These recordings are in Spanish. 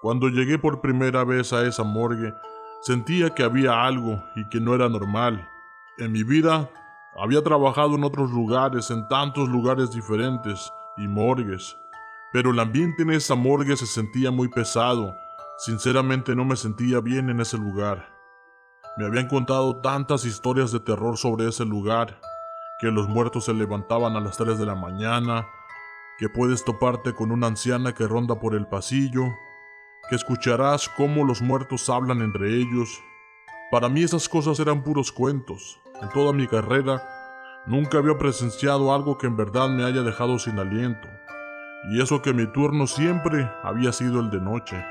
Cuando llegué por primera vez a esa morgue, sentía que había algo y que no era normal. En mi vida había trabajado en otros lugares, en tantos lugares diferentes y morgues, pero el ambiente en esa morgue se sentía muy pesado. Sinceramente no me sentía bien en ese lugar. Me habían contado tantas historias de terror sobre ese lugar, que los muertos se levantaban a las 3 de la mañana, que puedes toparte con una anciana que ronda por el pasillo, que escucharás cómo los muertos hablan entre ellos. Para mí esas cosas eran puros cuentos. En toda mi carrera nunca había presenciado algo que en verdad me haya dejado sin aliento, y eso que mi turno siempre había sido el de noche.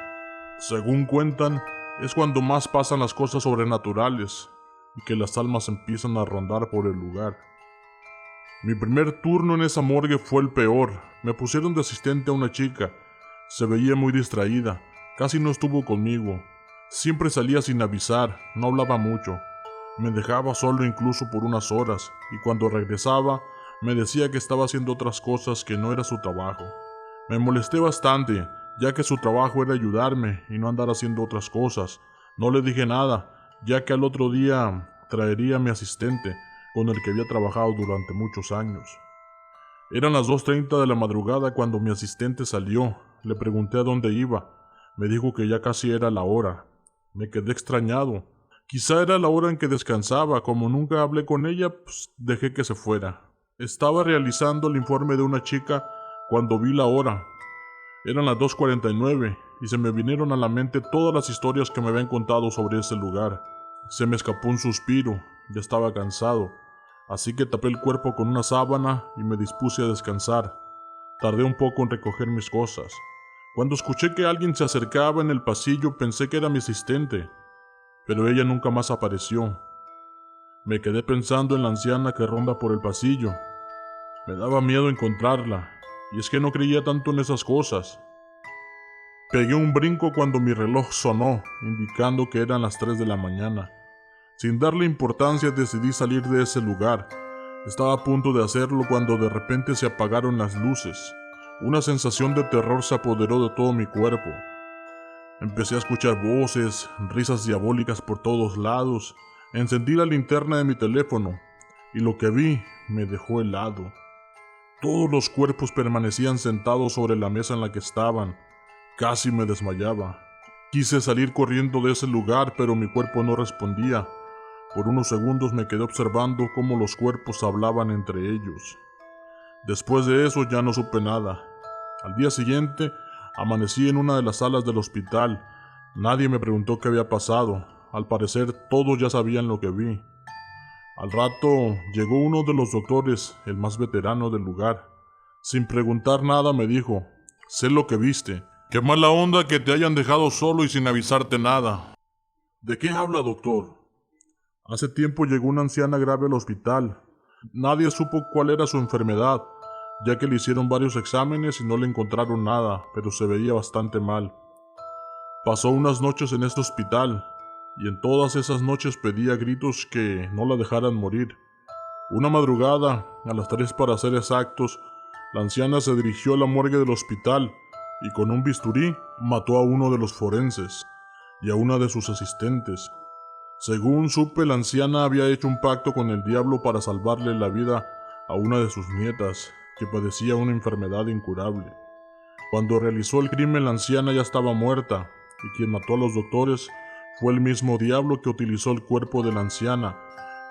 Según cuentan, es cuando más pasan las cosas sobrenaturales y que las almas empiezan a rondar por el lugar. Mi primer turno en esa morgue fue el peor. Me pusieron de asistente a una chica. Se veía muy distraída. Casi no estuvo conmigo. Siempre salía sin avisar. No hablaba mucho. Me dejaba solo incluso por unas horas. Y cuando regresaba, me decía que estaba haciendo otras cosas que no era su trabajo. Me molesté bastante, ya que su trabajo era ayudarme y no andar haciendo otras cosas. No le dije nada, ya que al otro día traería a mi asistente, con el que había trabajado durante muchos años. Eran las 2:30 de la madrugada cuando mi asistente salió. Le pregunté a dónde iba. Me dijo que ya casi era la hora. Me quedé extrañado. Quizá era la hora en que descansaba. Como nunca hablé con ella, pues dejé que se fuera. Estaba realizando el informe de una chica cuando vi la hora. Eran las 2:49 y se me vinieron a la mente todas las historias que me habían contado sobre ese lugar. Se me escapó un suspiro. Ya estaba cansado. Así que tapé el cuerpo con una sábana y me dispuse a descansar. Tardé un poco en recoger mis cosas. Cuando escuché que alguien se acercaba en el pasillo pensé que era mi asistente, pero ella nunca más apareció. Me quedé pensando en la anciana que ronda por el pasillo. Me daba miedo encontrarla, y es que no creía tanto en esas cosas. Pegué un brinco cuando mi reloj sonó, indicando que eran las 3 de la mañana. Sin darle importancia decidí salir de ese lugar. Estaba a punto de hacerlo cuando de repente se apagaron las luces. Una sensación de terror se apoderó de todo mi cuerpo. Empecé a escuchar voces, risas diabólicas por todos lados. Encendí la linterna de mi teléfono y lo que vi me dejó helado. Todos los cuerpos permanecían sentados sobre la mesa en la que estaban. Casi me desmayaba. Quise salir corriendo de ese lugar, pero mi cuerpo no respondía. Por unos segundos me quedé observando cómo los cuerpos hablaban entre ellos. Después de eso ya no supe nada. Al día siguiente, amanecí en una de las salas del hospital. Nadie me preguntó qué había pasado. Al parecer, todos ya sabían lo que vi. Al rato, llegó uno de los doctores, el más veterano del lugar. Sin preguntar nada me dijo: «Sé lo que viste. Qué mala onda que te hayan dejado solo y sin avisarte nada». «¿De qué habla, doctor?». «Hace tiempo llegó una anciana grave al hospital. Nadie supo cuál era su enfermedad, ya que le hicieron varios exámenes y no le encontraron nada, pero se veía bastante mal. Pasó unas noches en este hospital, y en todas esas noches pedía a gritos que no la dejaran morir. Una madrugada, a las 3 para ser exactos, la anciana se dirigió a la morgue del hospital y con un bisturí mató a uno de los forenses y a una de sus asistentes. Según supe, la anciana había hecho un pacto con el diablo para salvarle la vida a una de sus nietas, que padecía una enfermedad incurable. Cuando realizó el crimen, la anciana ya estaba muerta, y quien mató a los doctores fue el mismo diablo que utilizó el cuerpo de la anciana.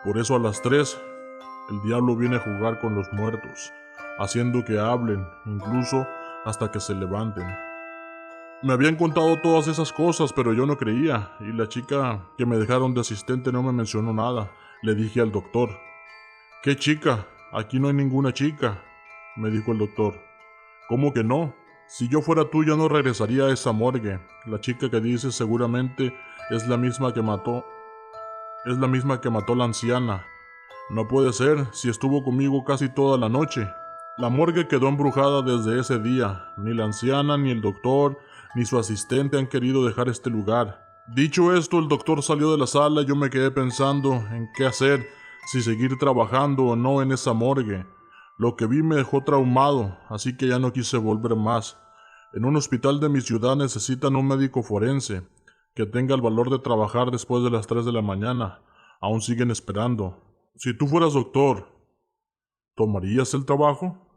Por eso a las 3, el diablo viene a jugar con los muertos, haciendo que hablen, incluso hasta que se levanten. Me habían contado todas esas cosas, pero yo no creía, y la chica que me dejaron de asistente no me mencionó nada. Le dije al doctor: «¿Qué chica? Aquí no hay ninguna chica», me dijo el doctor. «¿Cómo que no? Si yo fuera tú ya no regresaría a esa morgue. La chica que dices seguramente es la misma que mató la anciana. No puede ser, si estuvo conmigo casi toda la noche». La morgue quedó embrujada desde ese día. Ni la anciana, ni el doctor, ni su asistente han querido dejar este lugar. Dicho esto, el doctor salió de la sala y yo me quedé pensando en qué hacer, si seguir trabajando o no en esa morgue. Lo que vi me dejó traumado, así que ya no quise volver más. En un hospital de mi ciudad necesitan un médico forense que tenga el valor de trabajar después de las 3 de la mañana. Aún siguen esperando. Si tú fueras doctor, ¿tomarías el trabajo?